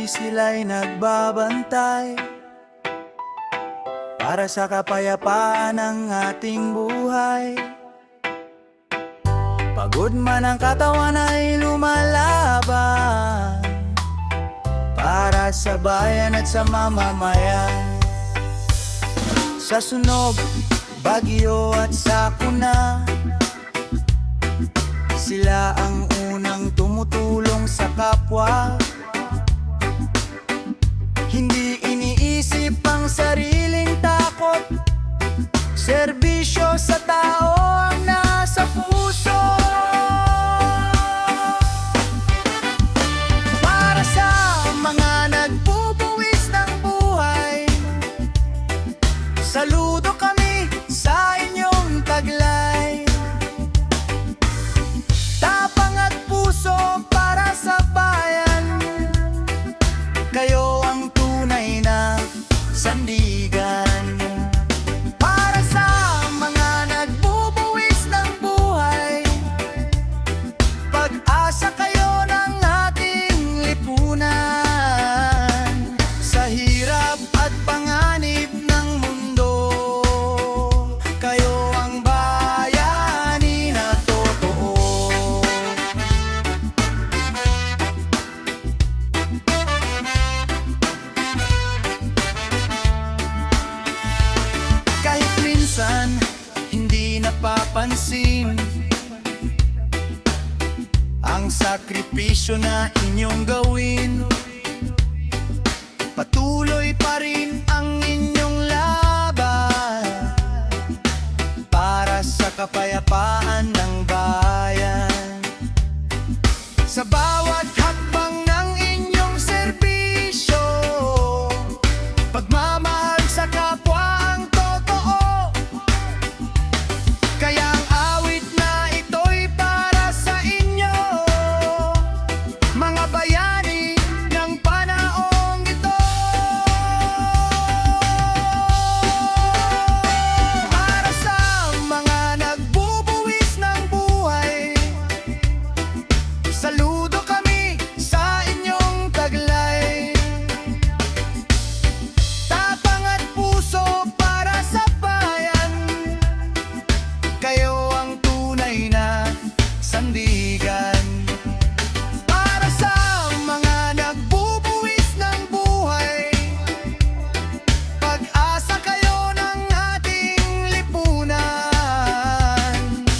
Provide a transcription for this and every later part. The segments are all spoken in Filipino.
patuloy sila'y nagbabantay para sa kapayapaan ng ating buhay. Pagod man ang katawan ay lumalaban para sa bayan at sa mamamayan. Sa sunog, bagyo at sakuna, sila ang unang tumutulong sa kapwa. Hindi iniisip ang sariling takot, serbisyo sa tao ang nasa puso. Para sa mga nagbubuwis ng buhay, saludo kami sa inyong taglay. Tapang at puso para sa bayan, kayo ang tunay na sandigan. Para sa mga nagbubuwis ng buhay, pag-asa kayo ng ating lipunan. Sa hirap at panganib ng mundo, kayo ang bayani na totoo. Kahit minsan hindi napapansin ang sakripisyo na inyong gawin, patuloy pa rin ang inyong laban para sa kapayapaan ng bayan. Sa bawat hakbang ng inyong serbisyo, pagmamahal sa kapwa ang totoo. Kaya ang awit na ito'y para sa inyo, mga bayani ng panahong ito. Para sa mga nagbubuwis ng buhay, saludo kami sa inyong taglay. Tapang at puso para sa bayan, kayo ang tunay na sandigan. Para sa mga nagbubuwis ng buhay, pag-asa kayo ng ating lipunan.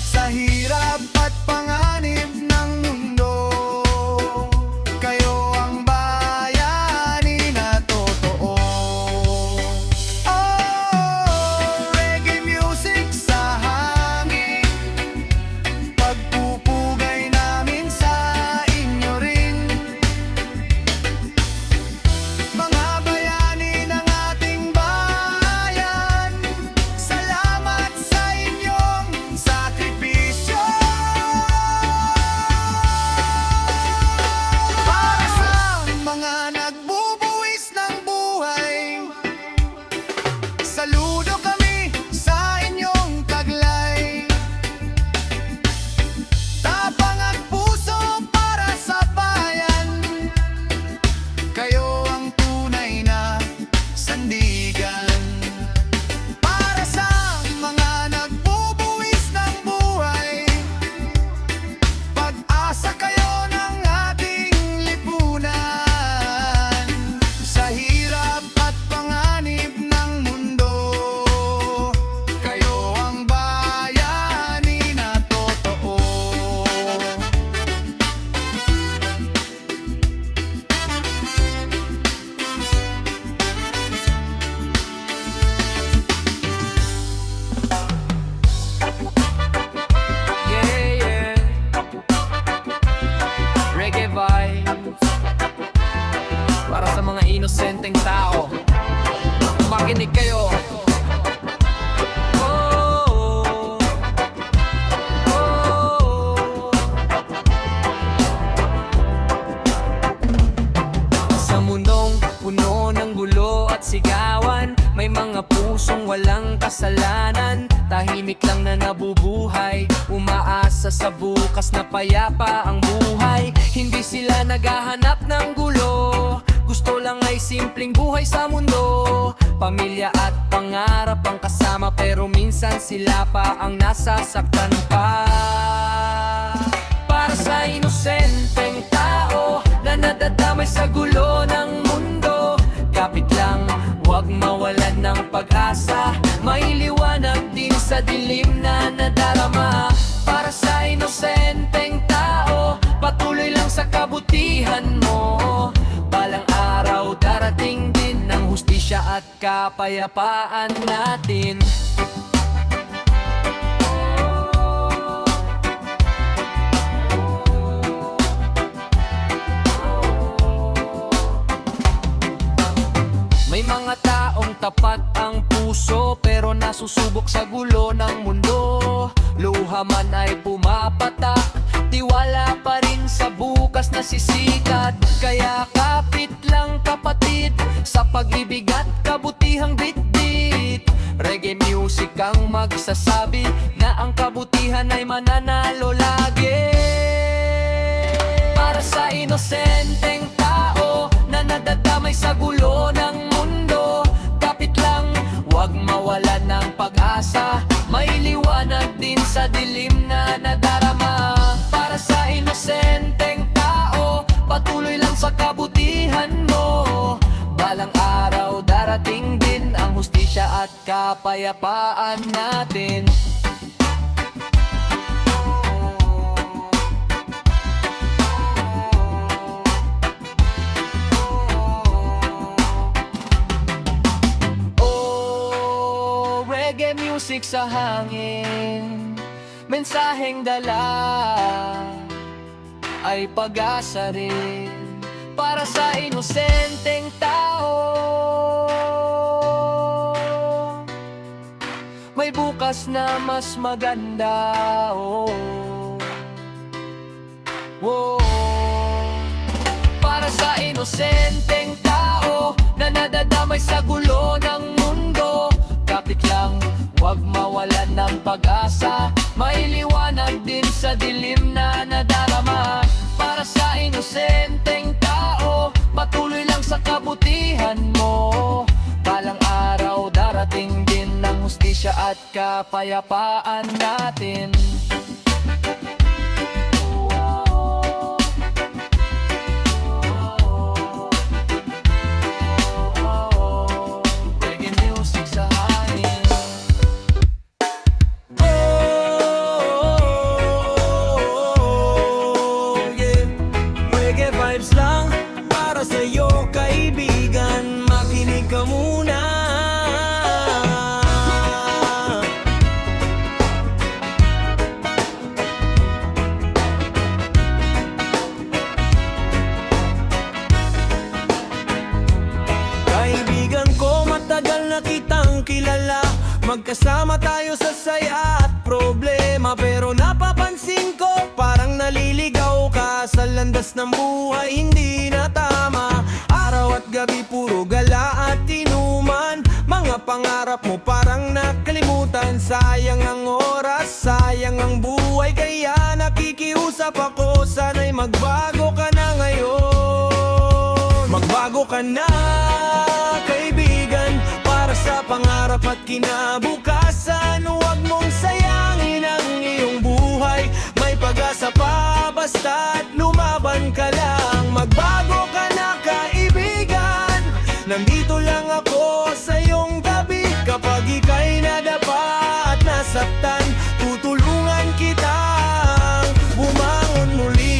Sa hirap at panganib ng mundo, kayo ang bayani na totoo. Oh, reggae music sa hangin, pagpupugay namin sa inyo rin. Mga bayani ng ating bayan, salamat sa inyong sakripisyo. Para sa mga nagbubuwis ng buhay, saludo kami sa inyong taglay. Tapang at puso para sa bayan, kayo ang tunay na sandigan. Para sa mga nagbubuwis ng buhay, pag-asa kayo ng ating lipunan. Sa hirap at panganib ng mundo, kayo ang bayani na totoo. Yeah, yeah. Reggae vibes para sa mga inosenteng tao. Makinig kayo. Oh, oh. Sa mundong puno ng gulo at sigawan, may mga pusong walang kasalanan. Tahimik lang na nabubuhay, umaasa sa bukas na payapa ang buhay. Hindi sila naghahanap ng gulo, gusto simpleng buhay sa mundo. Pamilya at pangarap ang kasama, pero minsan sila pa ang nasasaktan pa. Para sa inosenteng tao na nadadamay sa gulo ng mundo, kapit lang, huwag mawalan ng pag-asa. May liwanag din sa dilim na nadarama. Para sa inosenteng tao, patuloy lang sa kabutihan mo. Balang araw darating din ng hustisya at kapayapaan natin. May mga taong tapat ang puso, pero nasusubok sa gulo ng mundo. Luha man ay pumapatak, tiwala pa rin sa bukas na sisikat. Kaya kapit lang kapatid, sa pag-ibig at kabutihang bitbit. Reggae music ang magsasabi na ang kabutihan ay mananalo lagi. Para sa inosenteng tao na nadadamay sa gulo ng mundo, kapit lang, huwag mawalan ng pag-asa. May liwanag din sa dilim na nadarama. Para sa inosenteng tao, patuloy lang sa kabutihan mo. Balang araw darating din ang hustisya at kapayapaan natin. Reggae music sa hangin, mensaheng dala ay pag-asa rin. Para sa inosenteng tao, may bukas na mas maganda. Para sa inosenteng tao na nadadamay sa gulo ng mundo, kapit lang, huwag mawalan ng pag-asa. May liwanag din sa dilim na nadarama. Para sa inosenteng tao, patuloy lang sa kabutihan mo. Balang araw darating din ng hustisya at kapayapaan natin. Vibes lang para sa'yo, kaibigan, makinig ka muna. Kaibigan ko, matagal na kitang kilala. Magkasama tayo sa saya at problema, pero napapansin ko parang naliligaw ka sa landas ng buhay, hindi na tama. Araw at gabi puro gala at inuman, mga pangarap mo parang nakalimutan. Sayang ang oras, sayang ang buhay, kaya nakikiusap ako, sana'y magbago ka na ngayon. Magbago ka na, kaibigan, para sa pangarap at kinabukasan. Huwag mong sayangin ang iyong buhay, may pag-asa pa, basta't lumaban ka lang. Magbago ka na, kaibigan, nandito lang ako sa iyong tabi. Kapag ika'y nadapa at nasaktan, tutulungan kitang bumangon muli.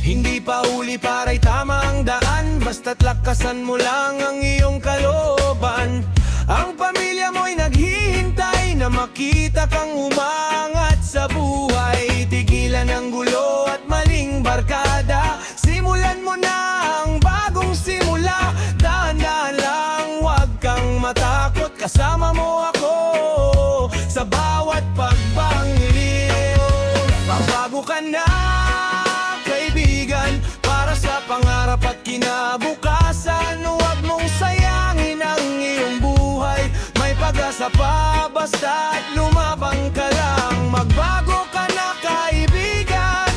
Hindi pa huli para'y tama ang daan, basta't lakasan mo lang ang iyong kalooban. Ang pamilya mo'y naghihintay na makita kang umangat sa buhay. Tigilan ang gulo at maling barkada, simulan mo na ang bagong simula. Dahan-dahan lang, huwag kang matakot, kasama mo ako sa bawat pagbangiliw. Babago ka na, kaibigan, para sa pangarap at kinabukasan. Huwag mong sayangin ang iyong buhay, may pag basta't lumabang ka lang. Magbago ka na kaibigan,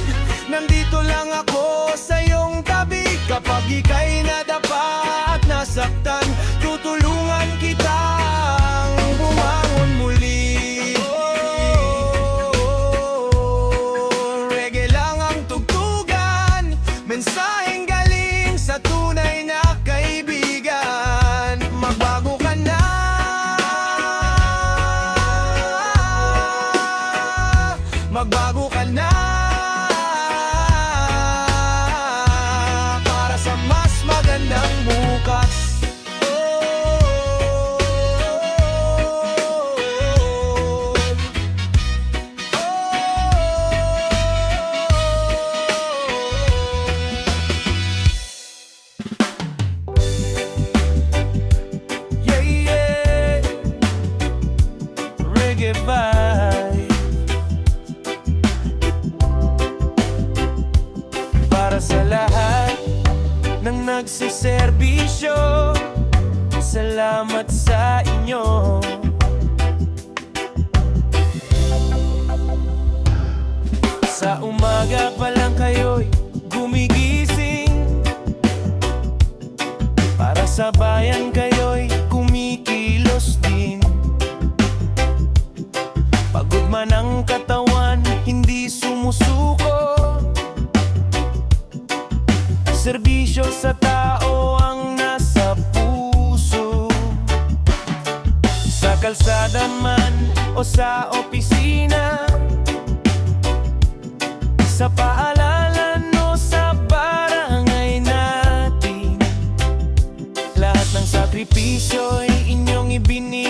nandito lang ako sa iyong tabi. Kapag ika'y nadapa at nasaktan, tutulungan kitang bumangon muli. Reggae lang ang tugtugan, mensaheng galing sa tunay na kaibigan. Magbago ka na, magbago ka na, para sa mas magandang bukas. Yeah, yeah. Reggae vibe para sa lahat ng nagsiservisyo. Salamat sa inyo. Sa umaga pa lang kayo'y gumigising, para sa bayan kayo'y kumikilos din. Pagod man ang katawan, hindi sumusuko. Serbisyo sa tao ang nasa puso. Sa kalsada man o sa opisina, sa paalalan o sa barangay natin, lahat ng sakripisyo'y inyong ibinigay.